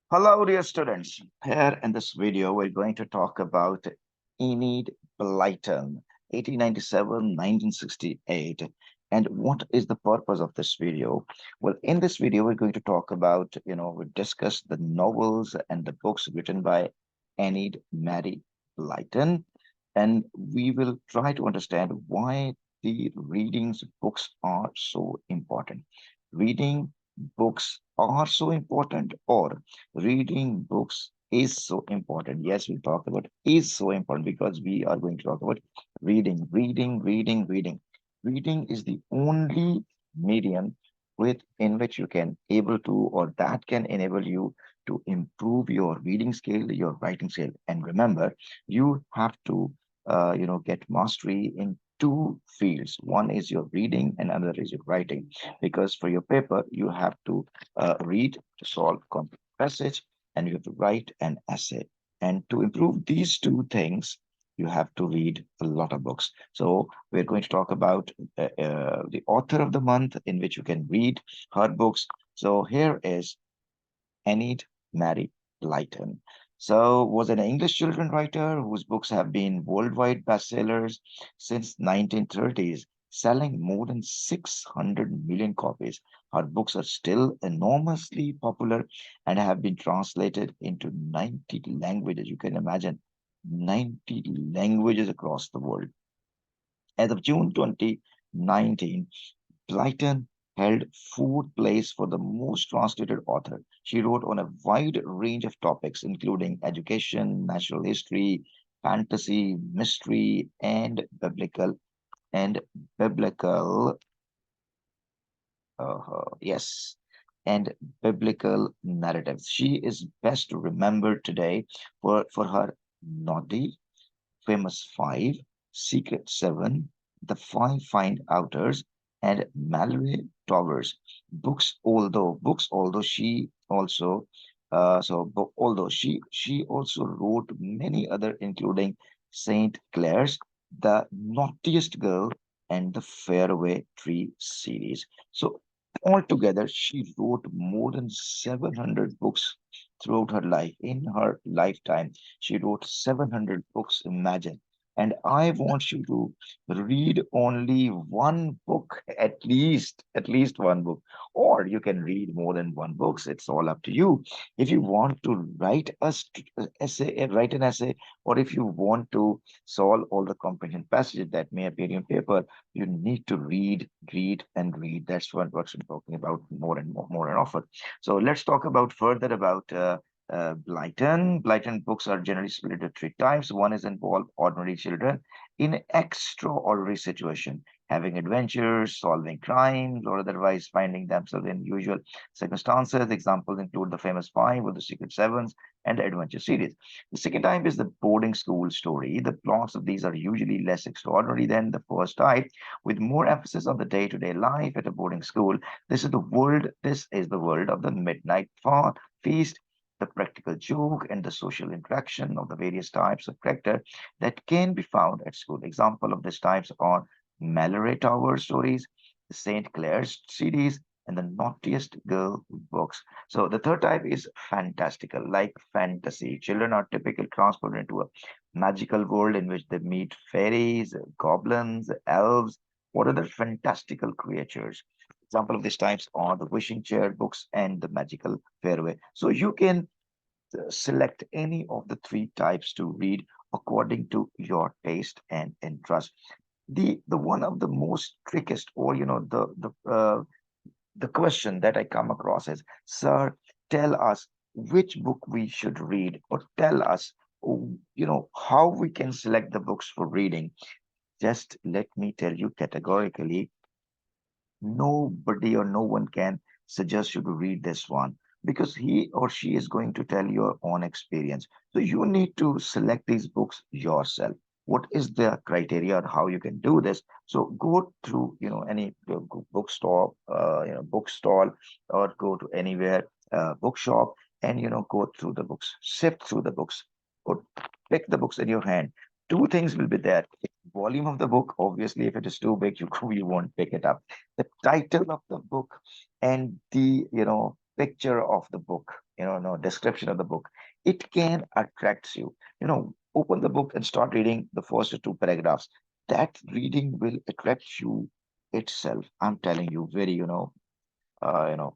Hello, dear students. Here in this video, we're going to talk about Enid Blyton, 1897, 1968. And what is the purpose of this video? Well, in this video, we're going to talk about, we discuss the novels and the books written by Enid Mary Blyton. And we will try to understand why the readings books are so important. Reading books are so important, or reading books is so important. Yes, we talk about is so important because we are going to talk about reading. Reading is the only medium in which you can able to, or that can enable you to improve your reading skill, your writing skill. And remember, you have to, get mastery in two fields. One is your reading and another is your writing. Because for your paper, you have to read to solve complex passage, and you have to write an essay. And to improve these two things, you have to read a lot of books. So we're going to talk about the author of the month in which you can read her books. So here is Enid Mary Blyton. So was an English children writer whose books have been worldwide bestsellers since 1930s, selling more than 600 million copies. Her books are still enormously popular and have been translated into 90 languages. You can imagine 90 languages across the world. As of June 2019, Blyton held fourth place for the most translated author. She wrote on a wide range of topics, including education, natural history, fantasy, mystery, and biblical, yes, and biblical narratives. She is best remembered today for her naughty Famous Five, Secret Seven, The Five Find Outers, and Mallory Towers. Although she also although she also wrote many other, including Saint Clair's, The Naughtiest Girl, and the Fairway Tree series. So altogether, she wrote more than 700 books throughout her life. In her lifetime, she wrote 700 books, imagine. And I want you to read only one book, at least one book, or you can read more than one books. It's all up to you. If you want to write an essay, or if you want to solve all the comprehension passages that may appear in paper, you need to read. That's what I'm talking about more and often. So let's talk about further about Blyton. Blyton books are generally split into three types. One is involve ordinary children in extraordinary situation, having adventures, solving crimes, or otherwise finding themselves in usual circumstances. Examples include the famous Five or the Secret Sevens and the Adventure series. The second type is the boarding school story. The plots of these are usually less extraordinary than the first type, with more emphasis on the day-to-day life at a boarding school. This is the world of the midnight feast, the practical joke, and the social interaction of the various types of character that can be found at school. Example of these types are Mallory Tower stories, the St. Clair's series, and the Naughtiest Girl books. So the third type is fantastical, like fantasy. Children are typically transported into a magical world in which they meet fairies, goblins, elves, or other fantastical creatures. Example of these types are the Wishing Chair books and the Magical Fairway. So you can select any of the three types to read according to your taste and interest. The one of the most trickiest, or the question that I come across is, sir, tell us which book we should read, or tell us, how we can select the books for reading. Just let me tell you categorically, nobody or no one can suggest you to read this one, because he or she is going to tell your own experience. So you need to select these books yourself. What is the criteria and how you can do this? So go through, any bookstore, bookstall, or go to anywhere, bookshop, and go through the books, sift through the books, or pick the books in your hand. Two things will be there: volume of the book. Obviously, if it is too big, you you won't pick it up. The title of the book, and the picture of the book, no description of the book, it can attract you. Open the book and start reading the first two paragraphs. That reading will attract you itself. I'm telling you, very,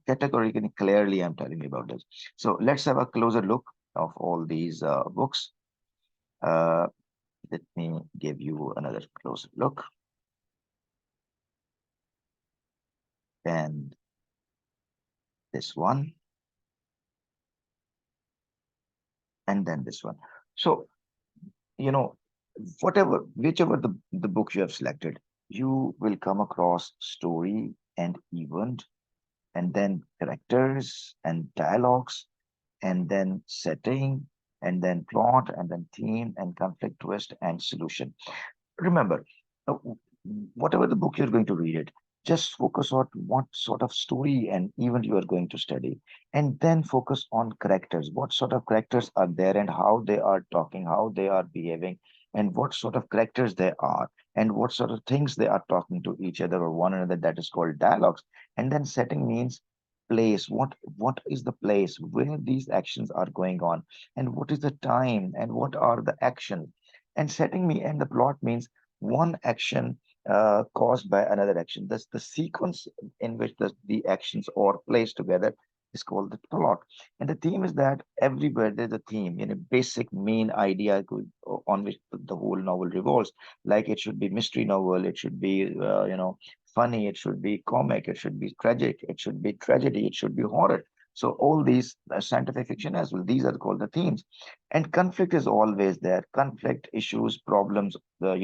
categorically, clearly, I'm telling you about this. So let's have a closer look of all these books. Uh, Let me give you another closer look. And this one, and then this one. So, you know, whichever the book you have selected, you will come across story and event, and then characters and dialogues, and then setting, and then plot, and then theme, and conflict, twist, and solution. Remember, uh, whatever the book you're going to read it, just focus on what sort of story and event you are going to study, and then focus on characters. What sort of characters are there, and how they are talking, how they are behaving, and what sort of characters they are, and what sort of things they are talking to each other or one another. That is called dialogues. And then setting means place. What is the place where these actions are going on, and what is the time, and what are the actions. And setting me and the plot means one action caused by another action. Thus, the sequence in which the actions are placed together is called the plot. And the theme is that everywhere there's a theme, basic main idea on which the whole novel revolves. Like it should be mystery novel, it should be, funny, it should be comic, it should be tragic, it should be tragedy, it should be horror. So all these scientific fiction as well, these are called the themes. And conflict is always there. Conflict, issues, problems, uh,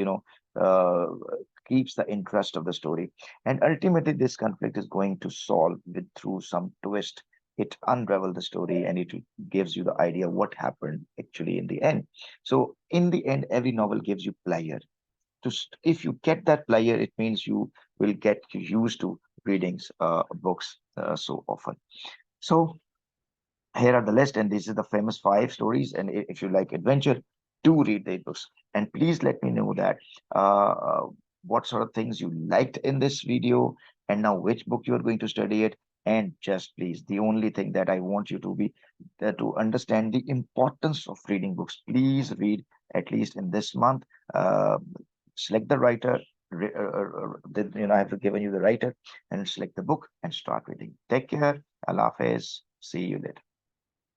keeps the interest of the story. And ultimately, this conflict is going to solve with through some twist. It unravel the story, and it gives you the idea what happened actually in the end. So in the end, every novel gives you pleasure. If you get that pleasure, it means you will get used to reading books so often. So here are the list, and this is the famous five stories. And if you like adventure, do read these books. And please let me know that what sort of things you liked in this video, and now which book you are going to study it. And just please, the only thing that I want you to be to understand the importance of reading books. Please read at least in this month. Uh, Select the writer. I have given you the writer, and select the book and start reading. Take care. Allah Hafiz. See you later.